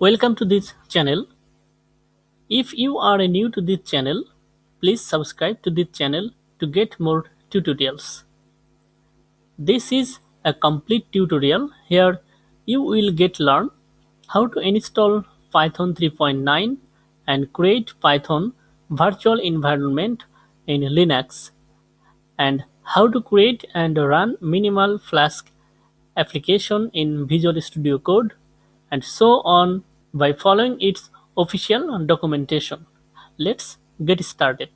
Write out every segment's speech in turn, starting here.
Welcome to this channel. If you are new to this channel, please subscribe to this channel to get more tutorials. This is a complete tutorial. Here you will get learn how to install Python 3.9 and create Python virtual environment in Linux, and how to create and run minimal Flask application in Visual Studio Code, and so on by following its official documentation. Let's get started.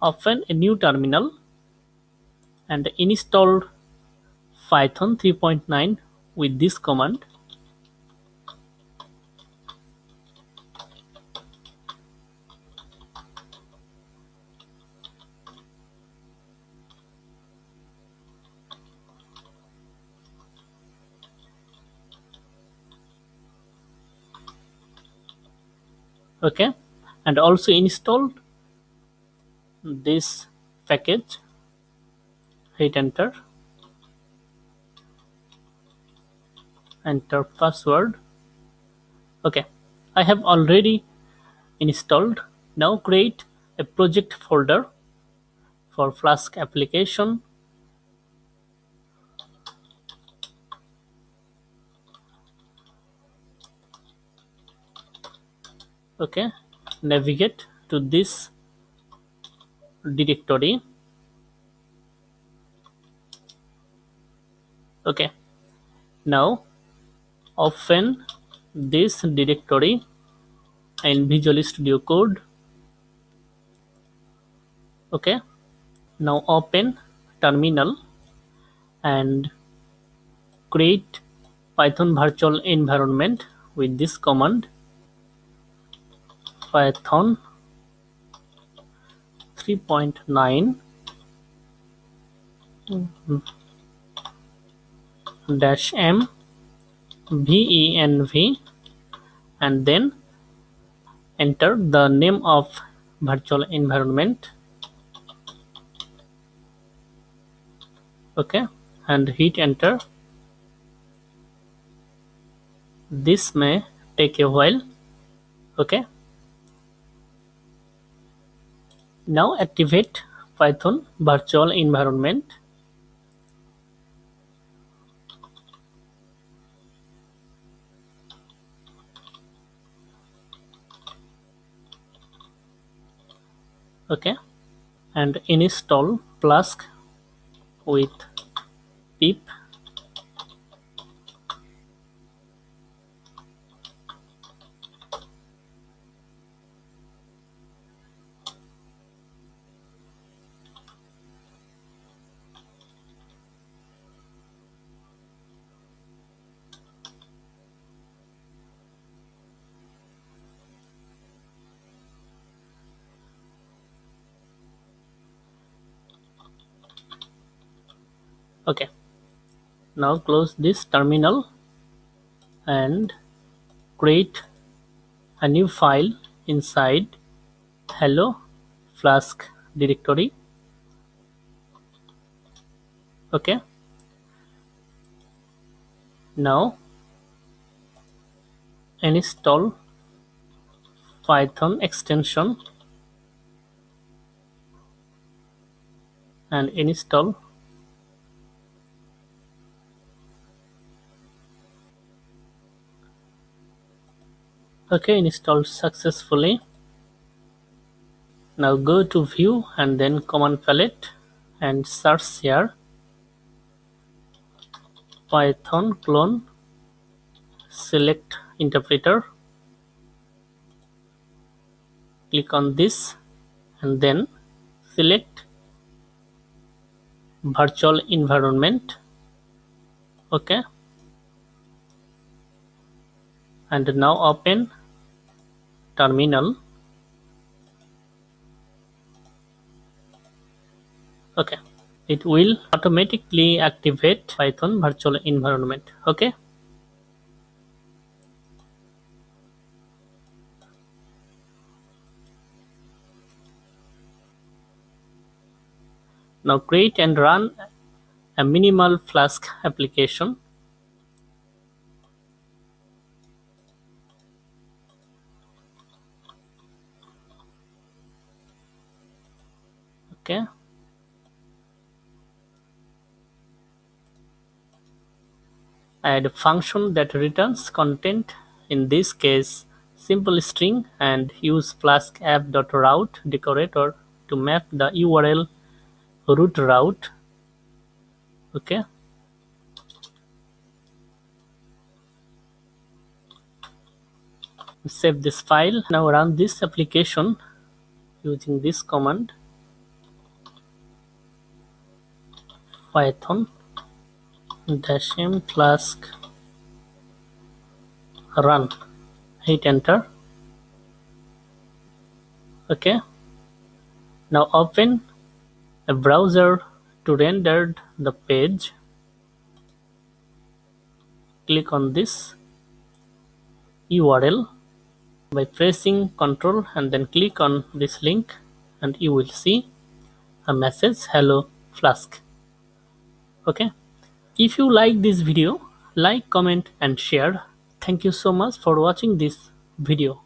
Open a new terminal and install Python 3.9 with this command. Okay, and also install this package. Hit enter, enter password. Okay, I have already installed. Now create a project folder for Flask application. Okay, navigate to this directory. Okay, now open this directory in Visual Studio Code. Okay, now open terminal and create Python virtual environment with this command: Python 3.9 -m venv, and then enter the name of virtual environment. Okay, and hit enter. This may take a while. Okay, now activate Python virtual environment. Okay, and install Flask with pip. Okay, now close this terminal and create a new file inside hello Flask directory. Okay, now install Python extension and install. Okay, installed successfully. Now go to view and then command palette and search here Python clone, select interpreter, click on this and then select virtual environment. Okay, and now open terminal. Okay, it will automatically activate Python virtual environment. Okay, now create and run a minimal Flask application. Okay, add a function that returns content, in this case simple string, and use flask app.route decorator to map the URL root route. Okay, save this file. Now run this application using this command, python -m flask run. Hit enter. Okay, now open a browser to render the page. Click on this URL by pressing Ctrl and then click on this link, and you will see a message, hello Flask. Okay, if you like this video, like, comment and share. Thank you so much for watching this video.